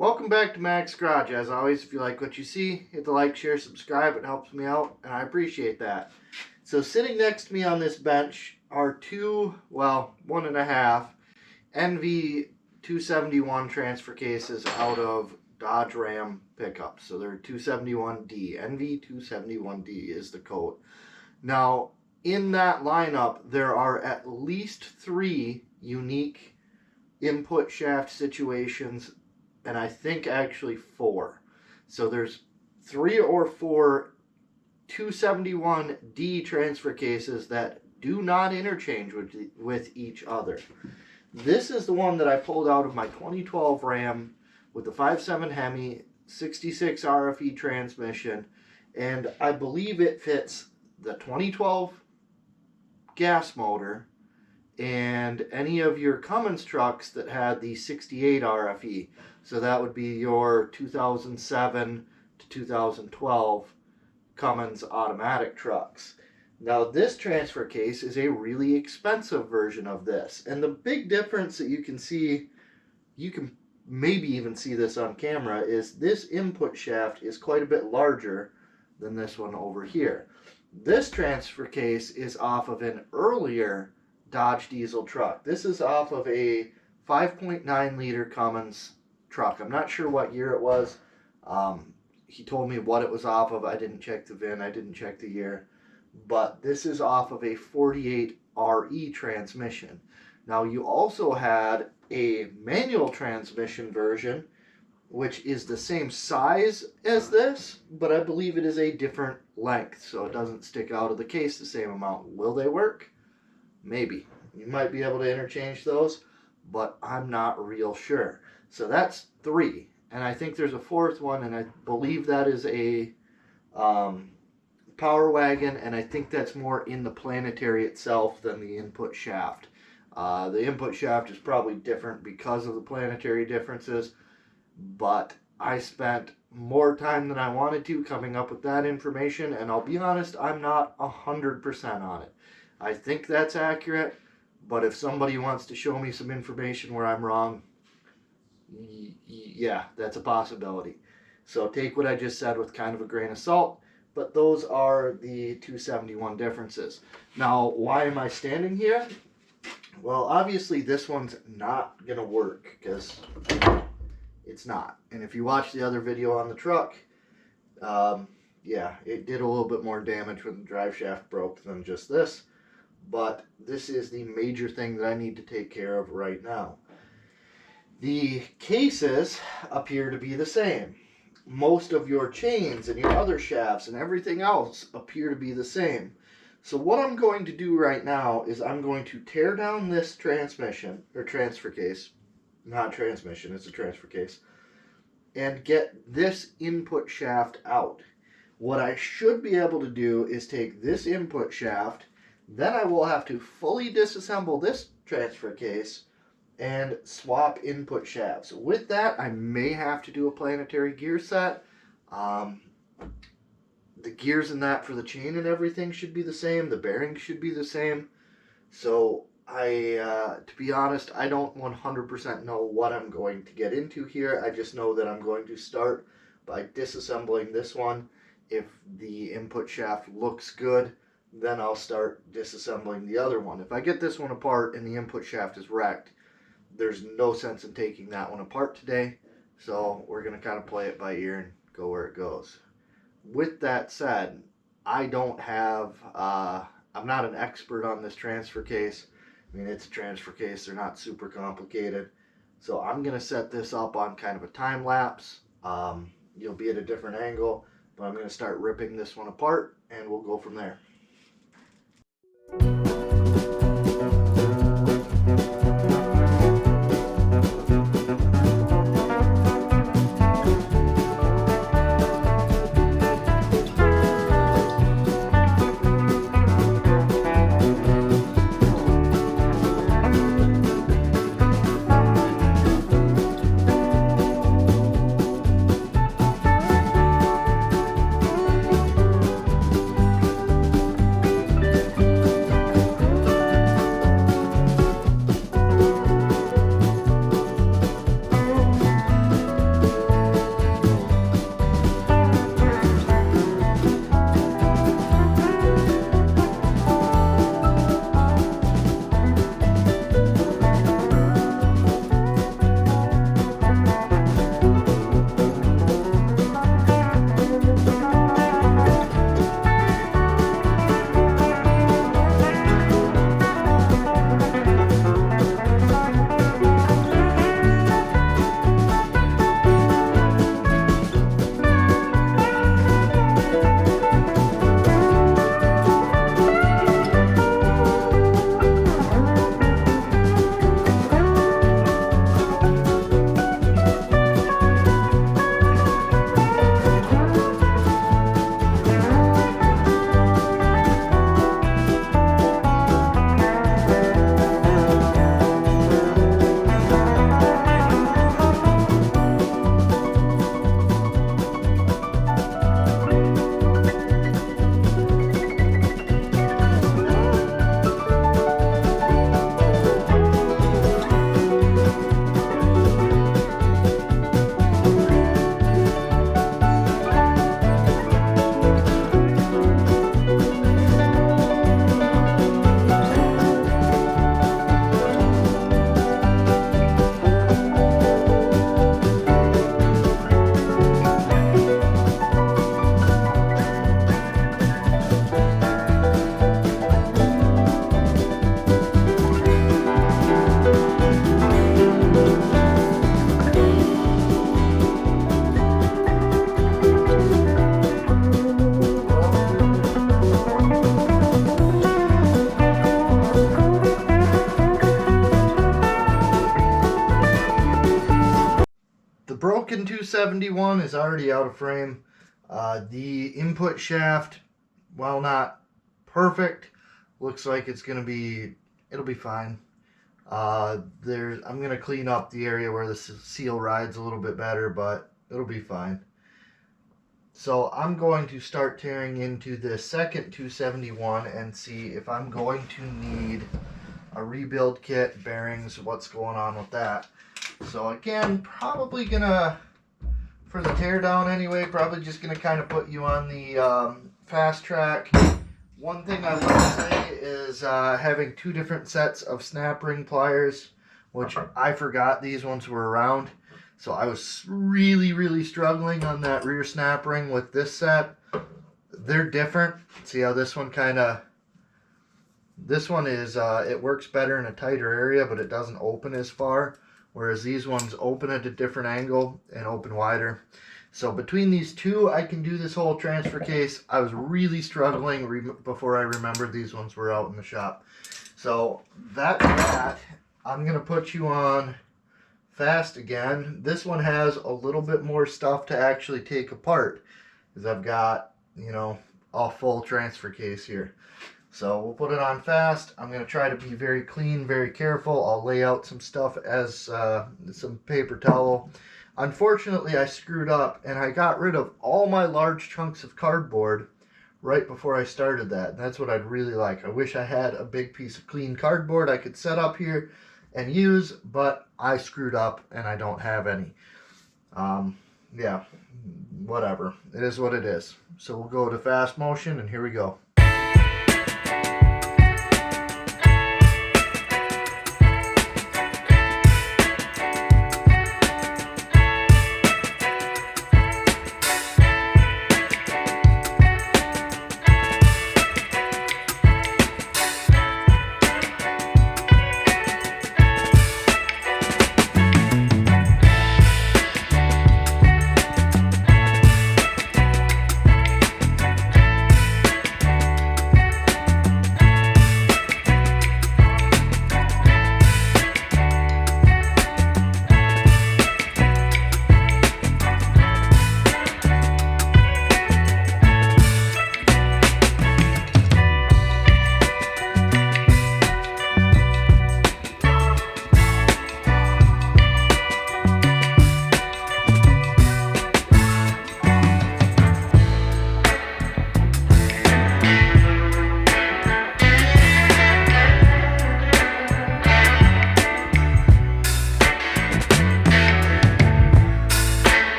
Welcome back to Mac's Garage. As always, if you like what you see, hit the like, share, subscribe. It helps me out, and I appreciate that. So sitting next to me on this bench are one and a half NV271 transfer cases out of Dodge Ram pickups. So they're 271D. NV271D is the code. Now, in that lineup, there are at least 3 unique input shaft situations, and I think actually 4. So there's 3 or 4 271D transfer cases that do not interchange with each other. This is the one that I pulled out of my 2012 Ram with the 5.7 Hemi, 66 RFE transmission, and I believe it fits the 2012 gas motor and any of your Cummins trucks that had the 68 RFE. So that would be your 2007 to 2012 Cummins automatic trucks. Now this transfer case is a really expensive version of this. And the big difference that you can see, you can maybe even see this on camera, is this input shaft is quite a bit larger than this one over here. This transfer case is off of an earlier Dodge diesel truck. This is off of a 5.9 liter Cummins truck. I'm not sure what year it was. He told me what it was off of. I didn't check the VIN. I didn't check the year. But this is off of a 48 RE transmission. Now you also had a manual transmission version, which is the same size as this, but I believe it is a different length, so it doesn't stick out of the case the same amount. Will they work? Maybe. You might be able to interchange those, but I'm not real sure. So that's 3. And I think there's a 4th one, and I believe that is a Power Wagon, and I think that's more in the planetary itself than the input shaft. The input shaft is probably different because of the planetary differences, but I spent more time than I wanted to coming up with that information, and I'll be honest, I'm not 100% on it. I think that's accurate, but if somebody wants to show me some information where I'm wrong, yeah, that's a possibility. So take what I just said with kind of a grain of salt, but those are the 271 differences. Now, why am I standing here? Well, obviously this one's not going to work because it's not. And if you watch the other video on the truck, yeah, it did a little bit more damage when the drive shaft broke than just this. But this is the major thing that I need to take care of right now. The cases appear to be the same. Most of your chains and your other shafts and everything else appear to be the same. So what I'm going to do right now is I'm going to tear down this transmission, or transfer case, not transmission, it's a transfer case, and get this input shaft out. What I should be able to do is take this input shaft, then I will have to fully disassemble this transfer case and swap input shafts. With that, I may have to do a planetary gear set. The gears in that for the chain and everything should be the same. The bearings should be the same. So to be honest, I don't 100% know what I'm going to get into here. I just know that I'm going to start by disassembling this one. If the input shaft looks good, then I'll start disassembling the other one. If I get this one apart and the input shaft is wrecked, there's no sense in taking that one apart today. So we're going to kind of play it by ear and go where it goes. With that said, I don't have, I'm not an expert on this transfer case. I mean, it's a transfer case. They're not super complicated. So I'm going to set this up on kind of a time lapse. You'll be at a different angle, but I'm going to start ripping this one apart and we'll go from there. broken 271 is already out of frame. The input shaft, while not perfect, looks like it'll be fine. I'm going to clean up the area where the seal rides a little bit better, but it'll be fine. So I'm going to start tearing into the second 271 and see if I'm going to need a rebuild kit, bearings, what's going on with that. So again, probably gonna, for the teardown anyway, probably just gonna kind of put you on the fast track. One thing I will say is having two different sets of snap ring pliers, which I forgot these ones were around. So I was really struggling on that rear snap ring with this set. They're different. See how this one is, it works better in a tighter area, but it doesn't open as far. Whereas these ones open at a different angle and open wider. So between these two, I can do this whole transfer case. I was really struggling before I remembered these ones were out in the shop. So that's that. I'm going to put you on fast again. This one has a little bit more stuff to actually take apart, because I've got, you know, a full transfer case here. So we'll put it on fast. I'm going to try to be very clean, very careful. I'll lay out some stuff as some paper towel. Unfortunately, I screwed up and I got rid of all my large chunks of cardboard right before I started that. And that's what I'd really like. I wish I had a big piece of clean cardboard I could set up here and use, but I screwed up and I don't have any. Yeah, whatever. It is what it is. So we'll go to fast motion, and here we go.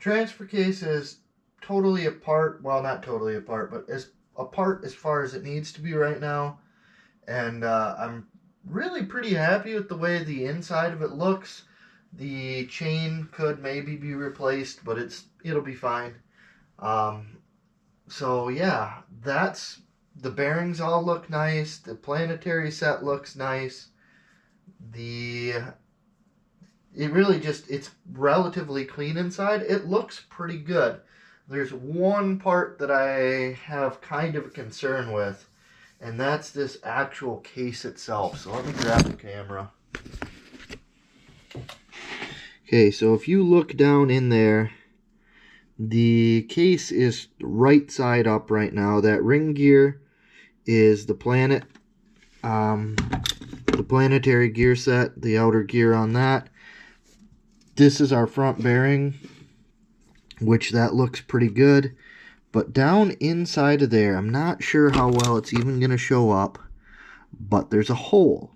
Transfer case is totally apart, well, not totally apart, but as apart as far as it needs to be right now. And I'm really pretty happy with the way the inside of it looks. The chain could maybe be replaced, but it'll be fine. So yeah, the bearings all look nice. The planetary set looks nice. It's relatively clean inside. It looks pretty good. There's one part that I have kind of a concern with, and that's this actual case itself. So let me grab the camera. Okay, so if you look down in there, the case is right side up right now. That ring gear is the planetary gear set, the outer gear on that. This is our front bearing, which that looks pretty good. But down inside of there, I'm not sure how well it's even going to show up, but there's a hole.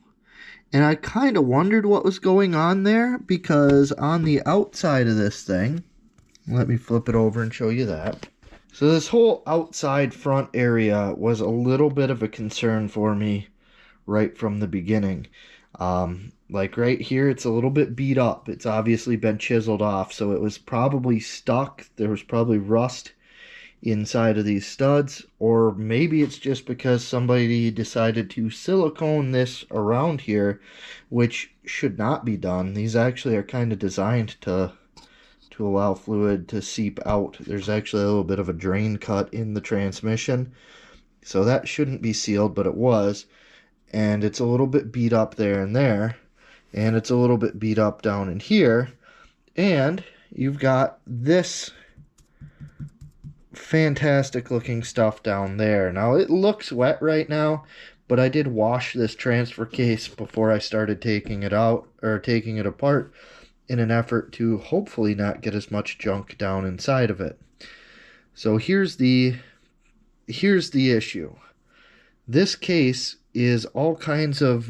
And I kind of wondered what was going on there, because on the outside of this thing, let me flip it over and show you that. So this whole outside front area was a little bit of a concern for me right from the beginning. Like right here, it's a little bit beat up. It's obviously been chiseled off, so it was probably stuck. There was probably rust inside of these studs, or maybe it's just because somebody decided to silicone this around here, which should not be done. These actually are kind of designed to allow fluid to seep out. There's actually a little bit of a drain cut in the transmission, so that shouldn't be sealed, but it was. And it's a little bit beat up there, and it's a little bit beat up down in here, and you've got this fantastic looking stuff down there. Now it looks wet right now, but I did wash this transfer case before I started taking it out, or taking it apart, in an effort to hopefully not get as much junk down inside of it. So here's the issue. This case is all kinds of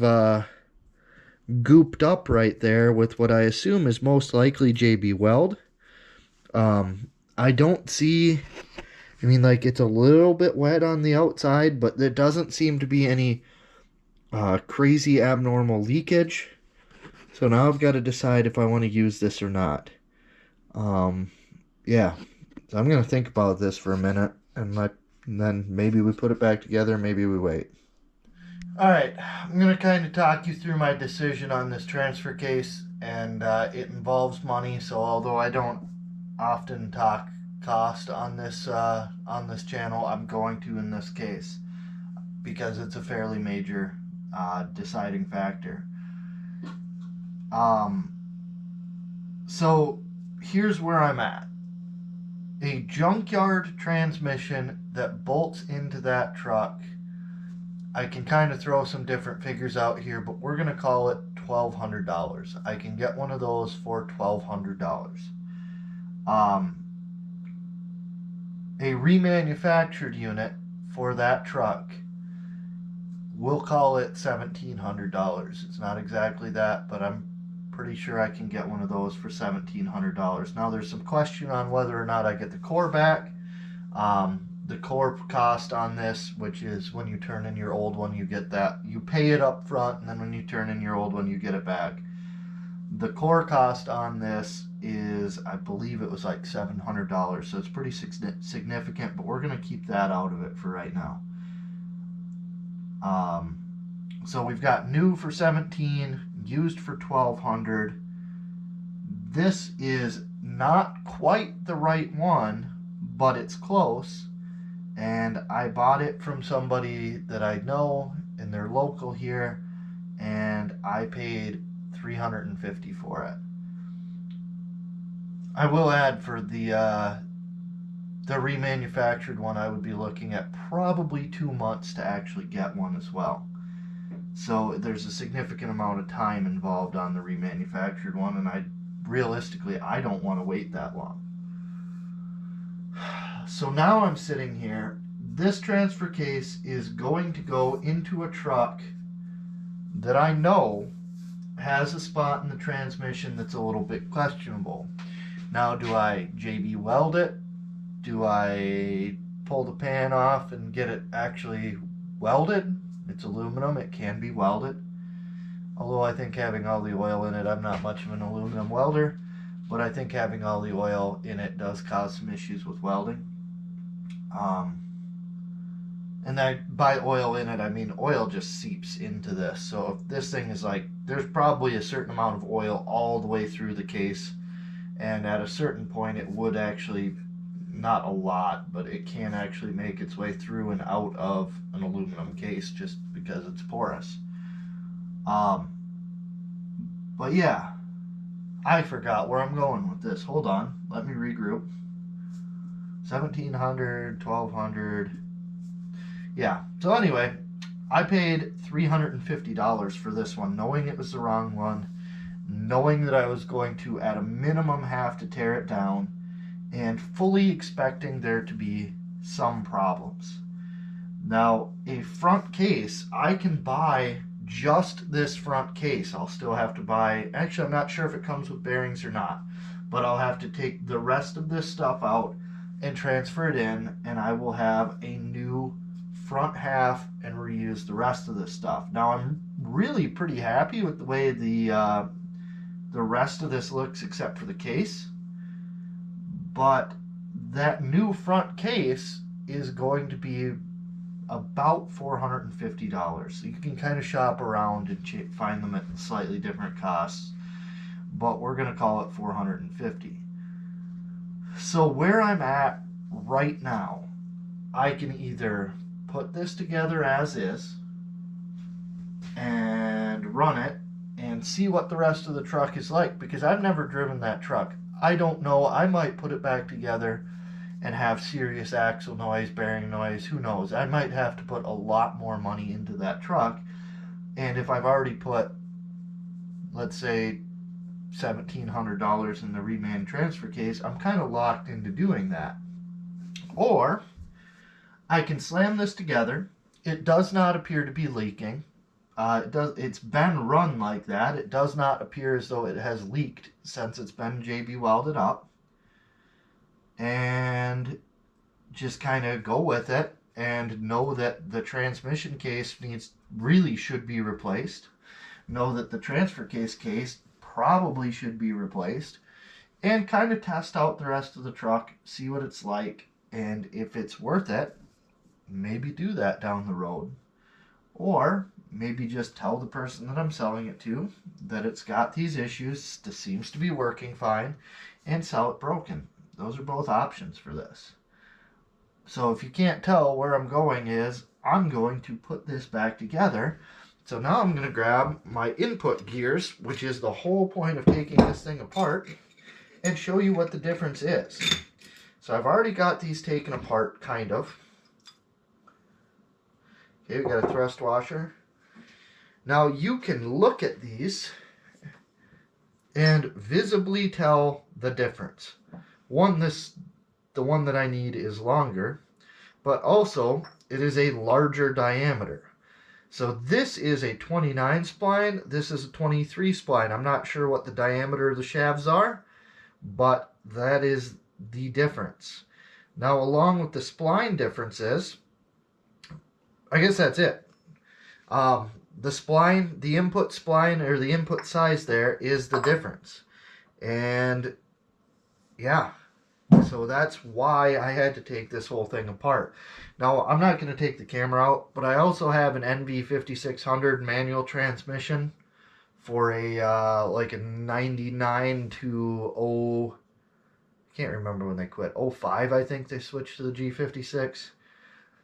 gooped up right there with what I assume is most likely JB Weld. I don't see, I mean, like, it's a little bit wet on the outside, but there doesn't seem to be any crazy abnormal leakage. So now I've got to decide if I want to use this or not. Yeah, so I'm going to think about this for a minute, and then maybe we put it back together, maybe we wait. Alright, I'm going to kind of talk you through my decision on this transfer case, and it involves money, so although I don't often talk cost on this channel, I'm going to in this case, because it's a fairly major deciding factor. So here's where I'm at. A junkyard transmission that bolts into that truck, I can kind of throw some different figures out here, but we're going to call it $1,200. I can get one of those for $1,200. A remanufactured unit for that truck, we'll call it $1,700. It's not exactly that, but I'm pretty sure I can get one of those for $1,700. Now there's some question on whether or not I get the core back. The core cost on this, which is when you turn in your old one, you get that. You pay it up front, and then when you turn in your old one, you get it back. The core cost on this is, I believe it was like $700, so it's pretty significant, but we're going to keep that out of it for right now. So we've got new for $1,700, used for $1,200. This is not quite the right one, but it's close. And I bought it from somebody that I know, and they're local here, and I paid $350 for it. I will add, for the remanufactured one, I would be looking at probably 2 months to actually get one as well. So there's a significant amount of time involved on the remanufactured one, and realistically, I don't want to wait that long. So now I'm sitting here. This transfer case is going to go into a truck that I know has a spot in the transmission that's a little bit questionable. Now, do I JB weld it? Do I pull the pan off and get it actually welded? It's aluminum, it can be welded. Although I think having all the oil in it, I'm not much of an aluminum welder, but I think having all the oil in it does cause some issues with welding. And by oil in it, I mean oil just seeps into this. So if this thing is like, there's probably a certain amount of oil all the way through the case, and at a certain point it would actually, not a lot, but it can actually make its way through and out of an aluminum case just because it's porous. But yeah, I forgot where I'm going with this. Hold on, let me regroup. $1,700, $1,200. Yeah, so anyway, I paid $350 for this one, knowing it was the wrong one, knowing that I was going to, at a minimum, have to tear it down, and fully expecting there to be some problems. Now, a front case, I can buy just this front case. I'll still have to buy, actually I'm not sure if it comes with bearings or not, but I'll have to take the rest of this stuff out and transfer it in, and I will have a new front half and reuse the rest of this stuff. Now I'm really pretty happy with the way the rest of this looks except for the case, but that new front case is going to be about $450. So you can kind of shop around and find them at slightly different costs, but we're going to call it $450. So where I'm at right now, I can either put this together as is and run it and see what the rest of the truck is like, because I've never driven that truck. I don't know, I might put it back together and have serious axle noise, bearing noise, who knows. I might have to put a lot more money into that truck, and if I've already put, let's say, $1,700 in the reman transfer case, I'm kind of locked into doing that. Or I can slam this together. It does not appear to be leaking. It's been run like that. It does not appear as though it has leaked since it's been JB welded up. And just kind of go with it and know that the transmission case really should be replaced. Know that the transfer case probably should be replaced, and kind of test out the rest of the truck, see what it's like, and if it's worth it, maybe do that down the road. Or maybe just tell the person that I'm selling it to that it's got these issues, this seems to be working fine, and sell it broken. Those are both options for this. So if you can't tell where I'm going is, I'm going to put this back together. So now I'm going to grab my input gears, which is the whole point of taking this thing apart, and show you what the difference is. So I've already got these taken apart, kind of. Okay, we got a thrust washer. Now you can look at these and visibly tell the difference. The one that I need is longer, but also it is a larger diameter. So this is a 29 spline, this is a 23 spline. I'm not sure what the diameter of the shafts are, but that is the difference. Now along with the spline differences, I guess that's it. The spline, the input spline, or the input size there is the difference. And yeah, so that's why I had to take this whole thing apart. Now, I'm not going to take the camera out, but I also have an NV271D manual transmission for a, like a 99 to I can't remember when they quit, 05 I think they switched to the G56.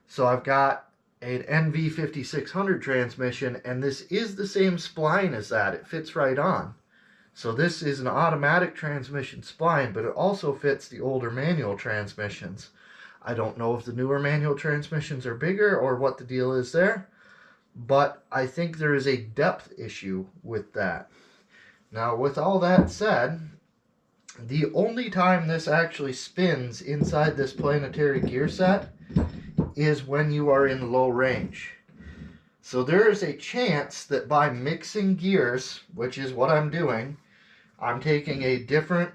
So I've got an NV271D transmission, and this is the same spline as that. It fits right on. So this is an automatic transmission spline, but it also fits the older manual transmissions. I don't know if the newer manual transmissions are bigger or what the deal is there, but I think there is a depth issue with that. Now, with all that said, the only time this actually spins inside this planetary gear set is when you are in low range. So there is a chance that by mixing gears, which is what I'm doing, I'm taking a different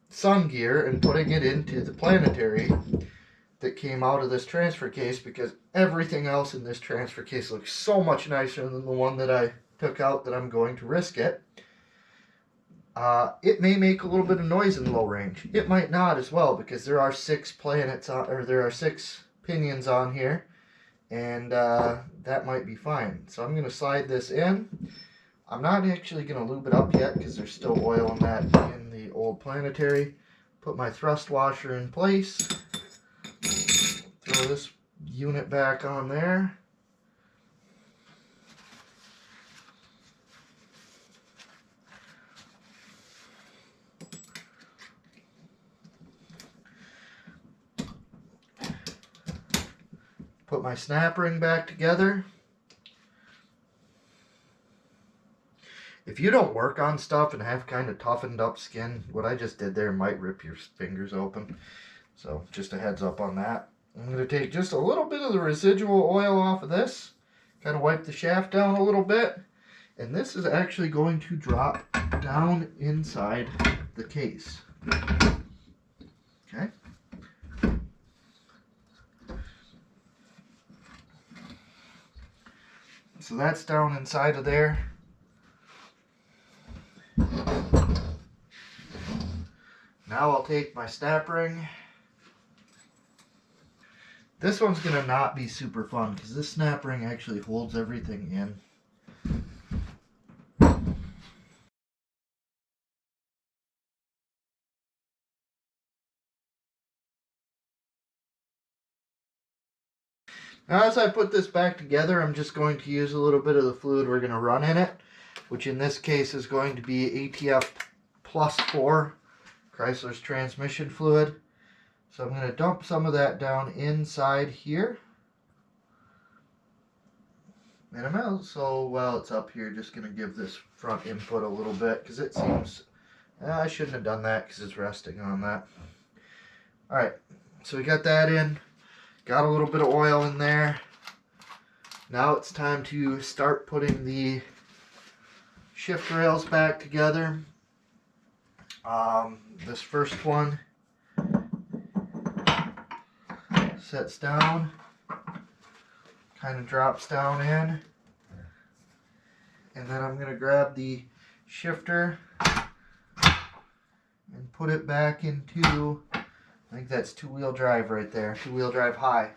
sun gear and putting it into the planetary that came out of this transfer case, because everything else in this transfer case looks so much nicer than the one that I took out that I'm going to risk it. It may make a little bit of noise in low range. It might not as well, because there are 6 planets on, or there are 6 pinions on here, and that might be fine. So I'm going to slide this in. I'm not actually going to lube it up yet because there's still oil in that in the old planetary. Put my thrust washer in place. Throw this unit back on there. Put my snap ring back together. If you don't work on stuff and have kind of toughened up skin, what I just did there might rip your fingers open. So just a heads up on that. I'm going to take just a little bit of the residual oil off of this, Kind of wipe the shaft down a little bit. And this is actually going to drop down inside the case. Okay. So that's down inside of there. Now I'll take my snap ring. This one's going to not be super fun because this snap ring actually holds everything in. Now as I put this back together, I'm just going to use a little bit of the fluid we're going to run in it, which in this case is going to be ATF plus 4, Chrysler's transmission fluid. So I'm going to dump some of that down inside here. And I'm also, while it's up here, just going to give this front input a little bit because it seems, I shouldn't have done that because it's resting on that. Alright, so we got that in. Got a little bit of oil in there. Now it's time to start putting the shift rails back together. This first one sets down, kind of drops down in, and then I'm going to grab the shifter and put it back into, I think that's two-wheel drive right there, two-wheel drive high.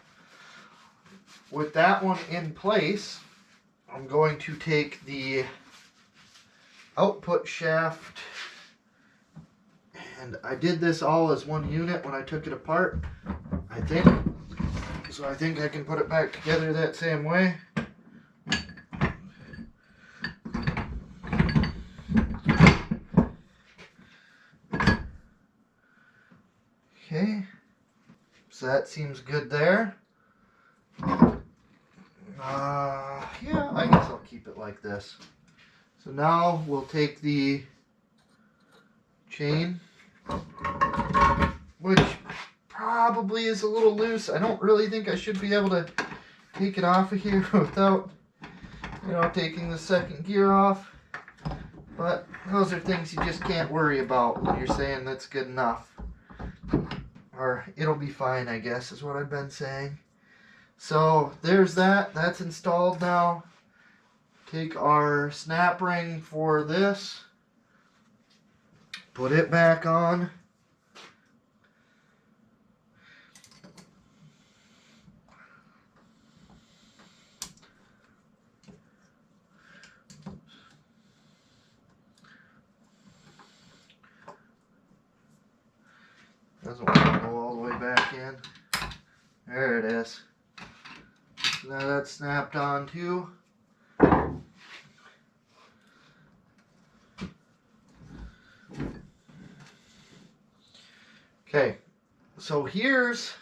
With that one in place, I'm going to take the output shaft, and I did this all as one unit when I took it apart, I think. So I think I can put it back together that same way. Okay, so that seems good there. Yeah, I guess I'll keep it like this. So now we'll take the chain, which probably is a little loose. I don't really think I should be able to take it off of here without, taking the second gear off. But those are things you just can't worry about when you're saying that's good enough. Or it'll be fine, I guess, is what I've been saying. So there's that. That's installed now. Take our snap ring for this. Put it back on. Doesn't want to go all the way back in. There it is. Now that's snapped on too. Okay, so here's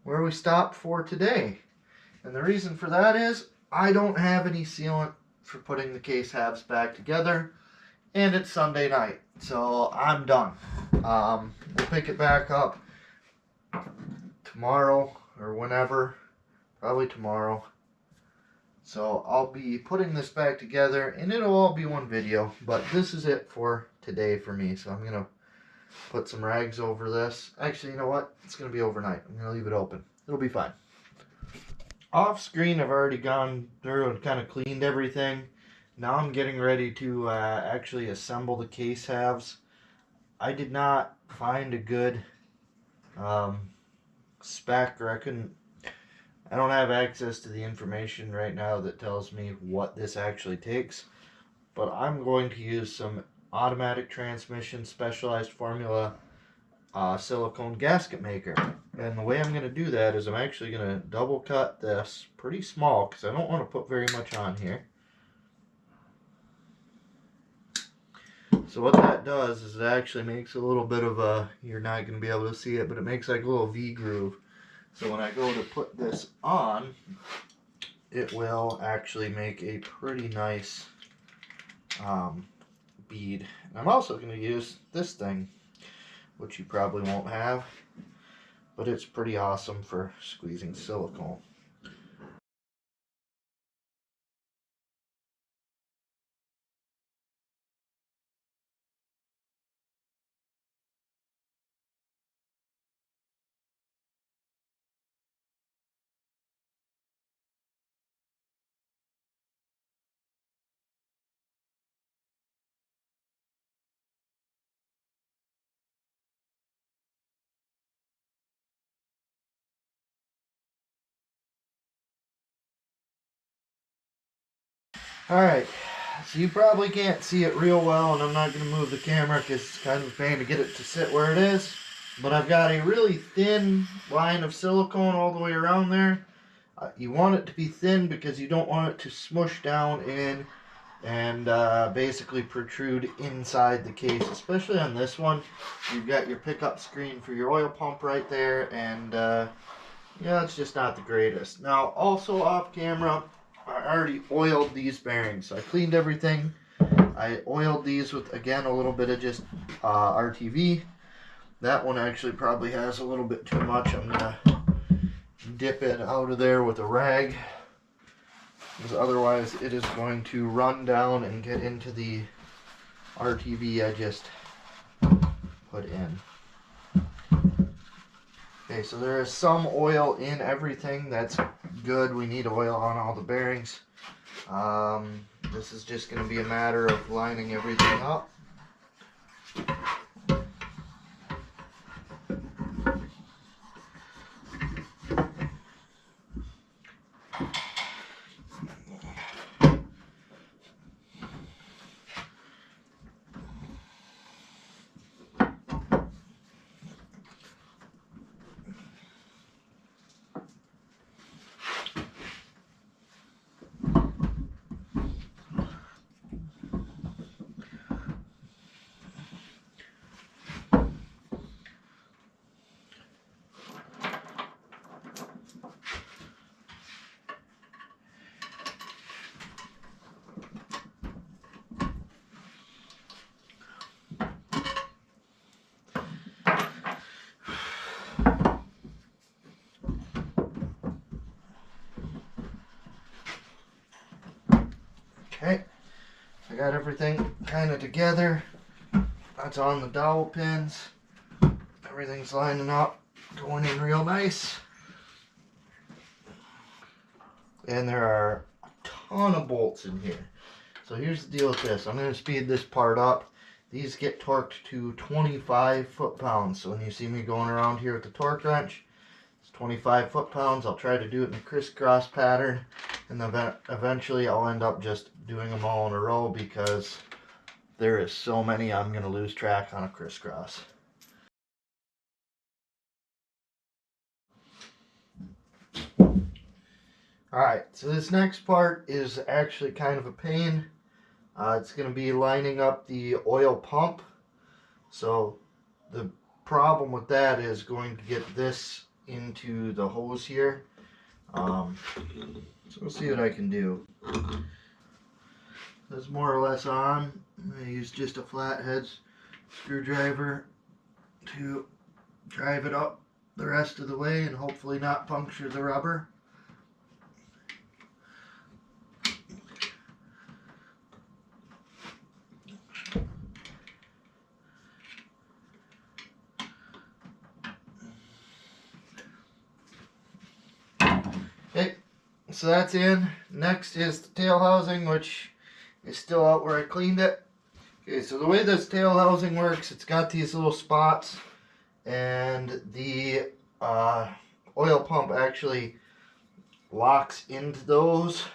where we stopped for today. And the reason for that is I don't have any sealant for putting the case halves back together. And it's Sunday night, so I'm done. We'll pick it back up tomorrow or whenever. Probably tomorrow. So I'll be putting this back together and it'll all be one video. But this is it for today for me. So I'm going to put some rags over this. Actually, you know what? It's going to be overnight. I'm going to leave it open. It'll be fine. Off screen, I've already gone through and kind of cleaned everything. Now I'm getting ready to actually assemble the case halves. I did not find a good spec, or I don't have access to the information right now that tells me what this actually takes, but I'm going to use some automatic transmission specialized formula silicone gasket maker. And the way I'm going to do that is I'm actually going to double cut this pretty small because I don't want to put very much on here. So what that does is it actually makes a little bit of a, you're not going to be able to see it, but it makes like a little V groove. So when I go to put this on, it will actually make a pretty nice bead. And I'm also going to use this thing, which you probably won't have, but it's pretty awesome for squeezing silicone. Alright, so you probably can't see it real well, and I'm not going to move the camera because it's kind of a pain to get it to sit where it is. But I've got a really thin line of silicone all the way around there. You want it to be thin because you don't want it to smush down in and basically protrude inside the case, especially on this one. You've got your pickup screen for your oil pump right there, and yeah, it's just not the greatest. Now, also off camera, I already oiled these bearings. So I cleaned everything. I oiled these with, again, a little bit of just RTV. That one actually probably has a little bit too much. I'm going to dip it out of there with a rag, because otherwise it is going to run down and get into the RTV I just put in. Okay, so there is some oil in everything. That's good. We need oil on all the bearings. This is just going to be a matter of lining everything up. Okay, I got everything kind of together. That's on the dowel pins. Everything's lining up, going in real nice. And there are a ton of bolts in here. So here's the deal with this. I'm going to speed this part up. These get torqued to 25 foot-pounds. So when you see me going around here with the torque wrench, it's 25 foot-pounds. I'll try to do it in a crisscross pattern. And then eventually I'll end up just doing them all in a row, because there is so many I'm going to lose track on a crisscross. Alright, so this next part is actually kind of a pain. It's going to be lining up the oil pump. So the problem with that is going to get this into the hose here. So we'll see what I can do. That's more or less on. I'm going to use just a flathead screwdriver to drive it up the rest of the way and hopefully not puncture the rubber. Okay, so that's in. Next is the tail housing, which is still out where I cleaned it. Okay, so the way this tail housing works, it's got these little spots, and the oil pump actually locks into those.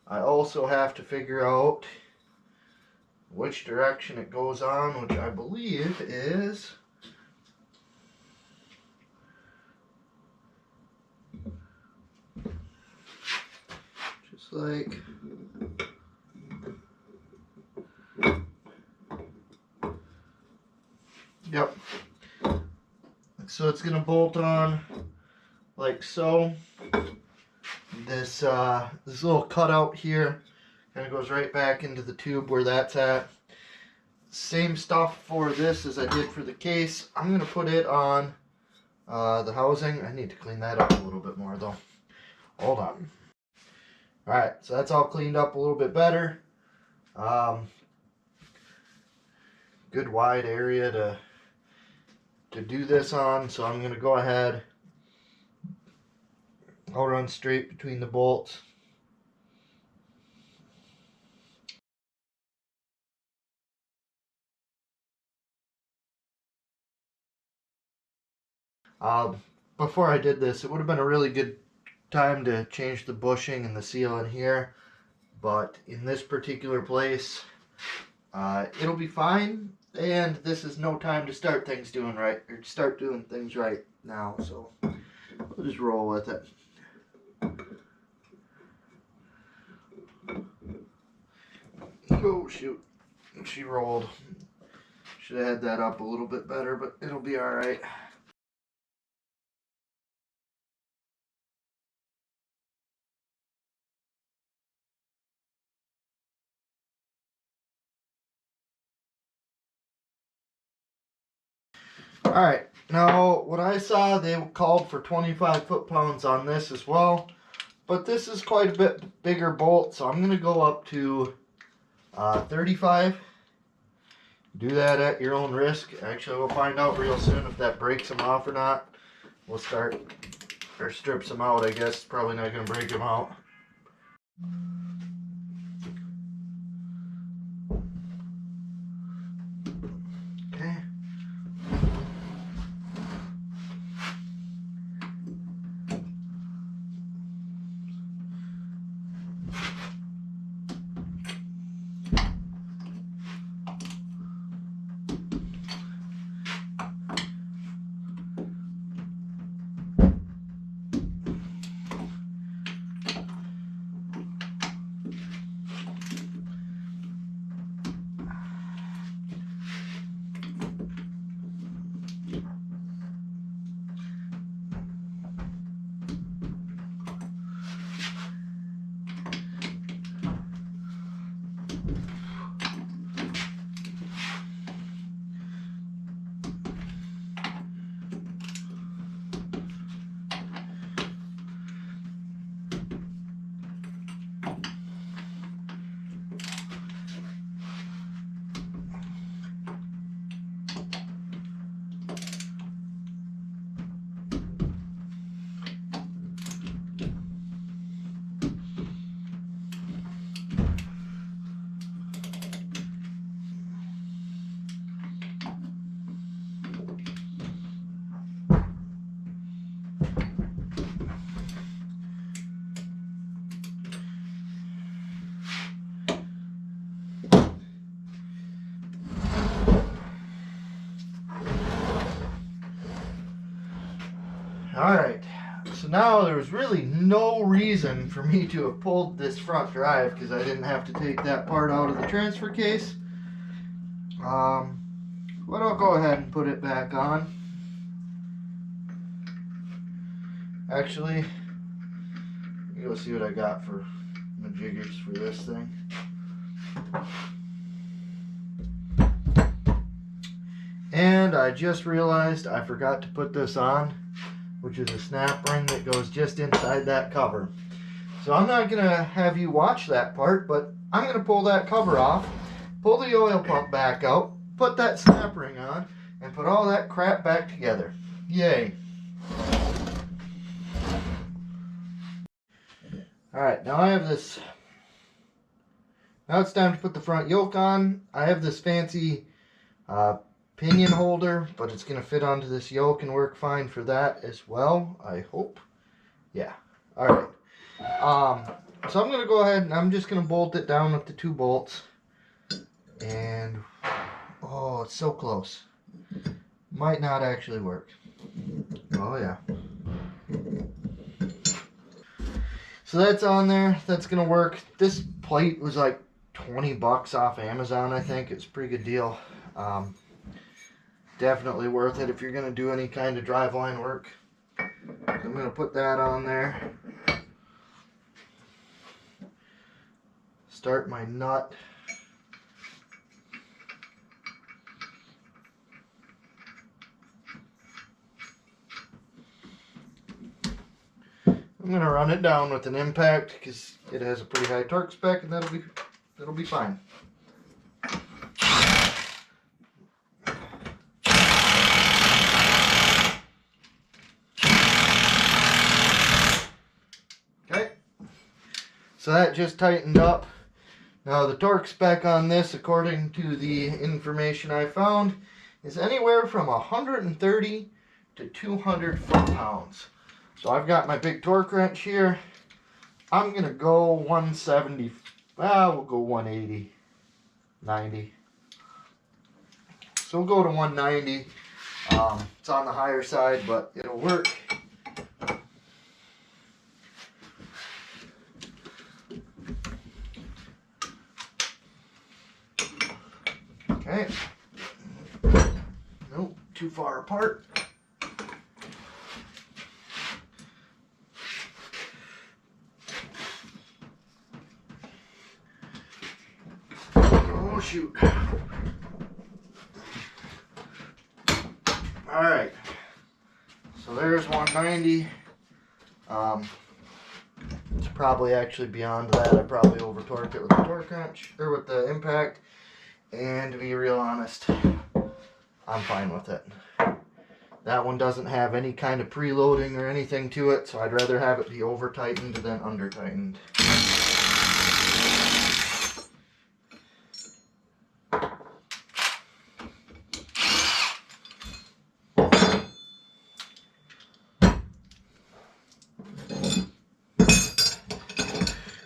I also have to figure out which direction it goes on, which I believe is just like yep. So it's gonna bolt on like so. This little cutout here kind of goes right back into the tube where that's at. Same stuff for this as I did for the case. I'm gonna put it on the housing. I need to clean that up a little bit more though. Hold on. Alright, so that's all cleaned up a little bit better. Good wide area to do this on, so I'm going to go ahead. I'll run straight between the bolts. Before I did this, it would have been a really good time to change the bushing and the seal in here. but in this particular place, it'll be fine. And this is no time to start things doing right now. So we'll just roll with it. Oh shoot, she rolled. Should have had that up a little bit better, but it'll be all right. Alright, now what I saw, they called for 25 foot-pounds on this as well, but this is quite a bit bigger bolt, so I'm going to go up to 35. Do that at your own risk. Actually, we'll find out real soon if that breaks them off or not. We'll start, or strips them out, I guess. Probably not going to break them out. Okay. Alright, so now there's really no reason for me to have pulled this front drive because I didn't have to take that part out of the transfer case. But I'll go ahead and put it back on. Actually, let me go see what I got for majiggers for this thing. And I just realized I forgot to put this on, which is a snap ring that goes just inside that cover. So I'm not going to have you watch that part, but I'm going to pull that cover off, pull the oil pump back out, put that snap ring on, and put all that crap back together. Yay. Alright, now I have this, now it's time to put the front yoke on. I have this fancy pinion holder, but it's going to fit onto this yoke and work fine for that as well, I hope. Yeah. Alright. So I'm going to go ahead and I'm just going to bolt it down with the 2 bolts. And, oh, it's so close. Might not actually work. Oh, yeah. So that's on there. That's going to work. This plate was like 20 bucks off Amazon, I think. It's a pretty good deal. Definitely worth it if you're going to do any kind of driveline work. So I'm going to put that on there. Start my nut. I'm going to run it down with an impact because it has a pretty high torque spec, and that'll be fine. Okay. So that just tightened up. Now the torque spec on this, according to the information I found, is anywhere from 130 to 200 foot-pounds. So I've got my big torque wrench here. I'm going to go 170 Well, we'll go 180, 90. So we'll go to 190. It's on the higher side, but it'll work. Okay. Nope, too far apart. Oh shoot. Alright. So there's 190. It's probably actually beyond that. I probably over torqued it with the torque wrench or with the impact. And to be real honest, I'm fine with it. That one doesn't have any kind of preloading or anything to it, so I'd rather have it be over tightened than under tightened.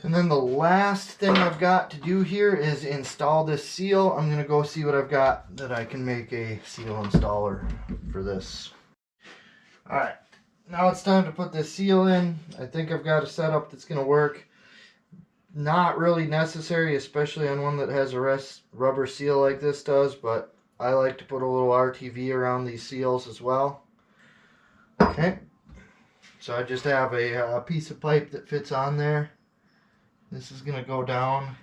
And then the last thing I've got to do here is install this seal. I'm going to go see what I've got that I can make a seal installer for this. Alright, now it's time to put this seal in. I think I've got a setup that's going to work. Not really necessary, especially on one that has a rubber seal like this does, but I like to put a little RTV around these seals as well. Okay, so I just have a piece of pipe that fits on there. This is going to go down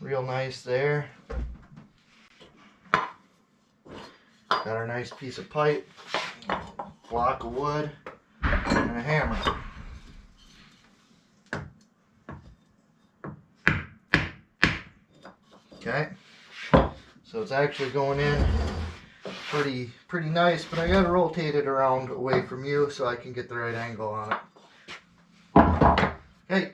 real nice there. Got our nice piece of pipe, block of wood, and a hammer. Okay, so it's actually going in pretty nice, but I got to rotate it around away from you so I can get the right angle on it. Okay.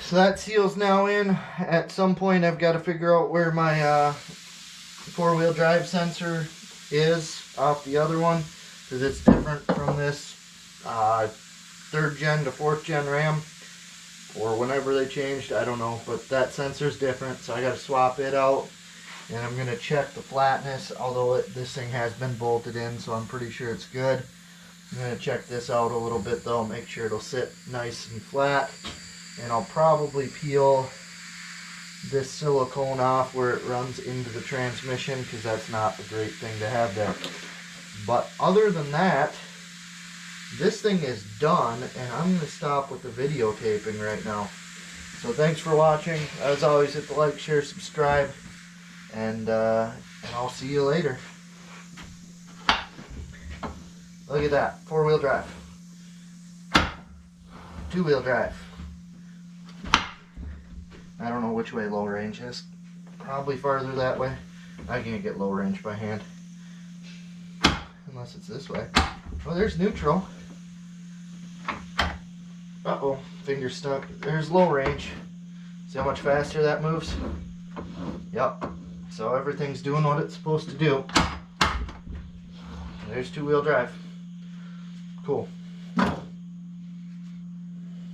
So that seal's now in. At some point I've got to figure out where my four-wheel drive sensor is off the other one, because it's different from this 3rd gen to 4th gen RAM, or whenever they changed, I don't know, but that sensor's different, so I got to swap it out. And I'm going to check the flatness, although this thing has been bolted in, so I'm pretty sure it's good. I'm going to check this out a little bit though, make sure it'll sit nice and flat. And I'll probably peel this silicone off where it runs into the transmission, because that's not a great thing to have there. But other than that, this thing is done, and I'm going to stop with the videotaping right now. So thanks for watching. As always, hit the like, share, subscribe, and I'll see you later. Look at that, 4-wheel drive, 2-wheel drive. I don't know which way low range is. Probably farther that way. I can't get low range by hand. Unless it's this way. Oh, there's neutral. Uh-oh, finger stuck. There's low range. See how much faster that moves? Yep. So everything's doing what it's supposed to do. There's 2-wheel drive. Cool.